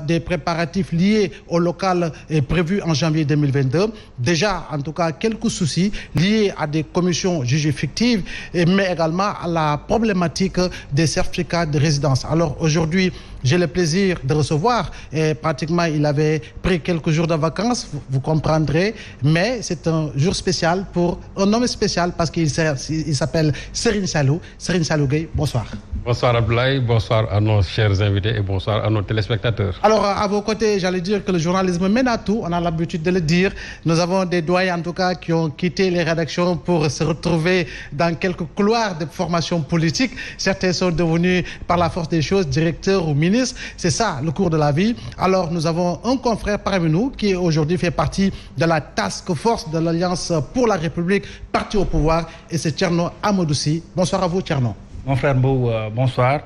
des préparatifs liés au local prévu en janvier 2022. Déjà, en tout cas, quelques soucis liés à des commissions jugées fictives, mais également à la problématique des certificats de résidence. Alors aujourd'hui, j'ai le plaisir de recevoir, et pratiquement il avait pris quelques jours de vacances, vous comprendrez, mais c'est un jour spécial pour un homme spécial parce qu'il s'appelle Serigne Saliou. Serigne Saliou Gueye, bonsoir. Bonsoir Abdoulaye, bonsoir à nos chers invités et bonsoir à nos téléspectateurs. Alors à vos côtés, j'allais dire que le journalisme mène à tout, on a l'habitude de le dire. Nous avons des doyens en tout cas qui ont quitté les rédactions pour se retrouver dans quelques couloirs de formation politique. Certains sont devenus par la force des choses directeurs ou ministres. C'est ça le cours de la vie. Alors nous avons un confrère parmi nous qui aujourd'hui fait partie de la task force de l'Alliance pour la République, parti au pouvoir, et c'est Thierno Amadou-Sy. Bonsoir à vous Thierno. Mon frère Mbou, bonsoir,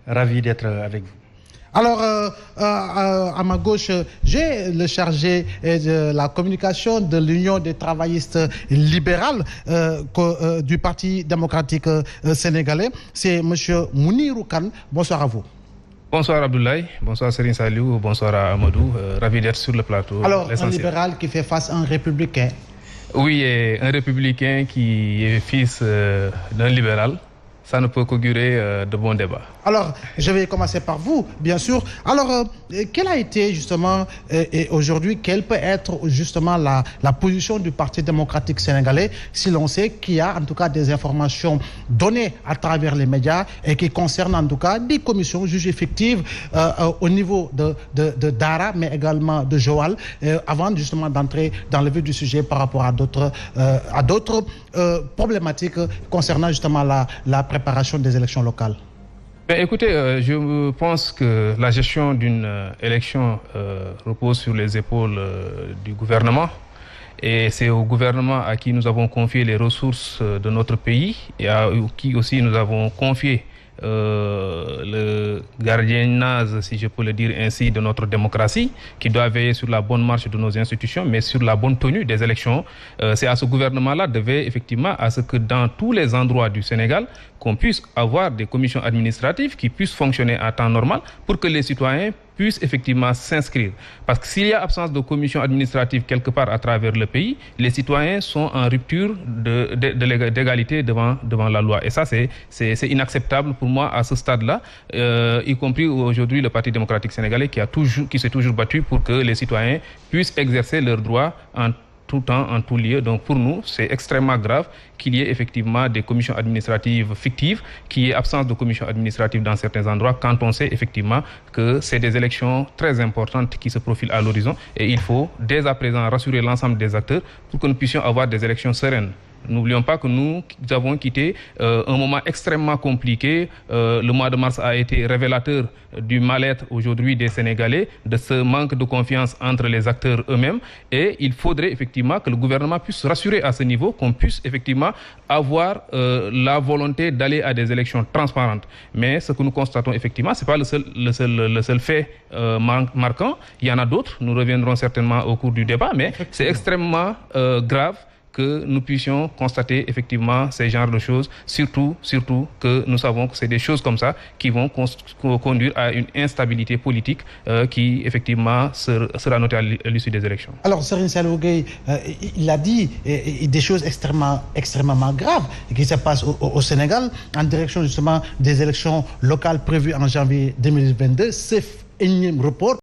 ravi d'être avec vous. Alors, à ma gauche, j'ai le chargé de la communication de l'Union des travaillistes libérales du Parti démocratique sénégalais. C'est M. Mounirou Kane. Bonsoir à vous. Bonsoir Abdoulaye, bonsoir Serigne Saliou, bonsoir à Amadou, ravi d'être sur le plateau. Alors, un libéral qui fait face à un républicain. Oui, et un républicain qui est fils d'un libéral. Ça ne peut qu'augurer de bons débats. Alors, je vais commencer par vous, bien sûr. Alors, quelle a été justement, et aujourd'hui, quelle peut être justement la position du Parti démocratique sénégalais si l'on sait qu'il y a en tout cas des informations données à travers les médias et qui concernent en tout cas des commissions jugées fictives au niveau de Dara, mais également de Joal, avant justement d'entrer dans le vif du sujet par rapport à d'autres problématiques concernant justement la préparation des élections locales. Écoutez, je pense que la gestion d'une élection repose sur les épaules du gouvernement. Et c'est au gouvernement à qui nous avons confié les ressources de notre pays et à qui aussi nous avons confié le gardiennage, si je peux le dire ainsi, de notre démocratie, qui doit veiller sur la bonne marche de nos institutions, mais sur la bonne tenue des élections. C'est à ce gouvernement-là de veiller effectivement à ce que dans tous les endroits du Sénégal, qu'on puisse avoir des commissions administratives qui puissent fonctionner à temps normal pour que les citoyens puissent effectivement s'inscrire. Parce que s'il y a absence de commission administrative quelque part à travers le pays, les citoyens sont en rupture d'égalité devant la loi. Et ça, c'est inacceptable pour moi à ce stade-là, y compris aujourd'hui le Parti démocratique sénégalais qui s'est toujours battu pour que les citoyens puissent exercer leurs droits en tout temps, en tout lieu. Donc pour nous, c'est extrêmement grave qu'il y ait effectivement des commissions administratives fictives, qu'il y ait absence de commissions administratives dans certains endroits, quand on sait effectivement que c'est des élections très importantes qui se profilent à l'horizon. Et il faut dès à présent rassurer l'ensemble des acteurs pour que nous puissions avoir des élections sereines. N'oublions pas que nous avons quitté un moment extrêmement compliqué. Le mois de mars a été révélateur du mal-être aujourd'hui des Sénégalais, de ce manque de confiance entre les acteurs eux-mêmes. Et il faudrait effectivement que le gouvernement puisse rassurer à ce niveau, qu'on puisse effectivement avoir la volonté d'aller à des élections transparentes. Mais ce que nous constatons effectivement, ce n'est pas le seul fait marquant. Il y en a d'autres, nous reviendrons certainement au cours du débat, mais c'est extrêmement grave que nous puissions constater effectivement ces genres de choses, surtout que nous savons que c'est des choses comme ça qui vont conduire à une instabilité politique qui effectivement sera notée à l'issue des élections. Alors Serigne Saliou Gueye, il a dit des choses extrêmement graves qui se passent au Sénégal en direction justement des élections locales prévues en janvier 2022. C'est énième report.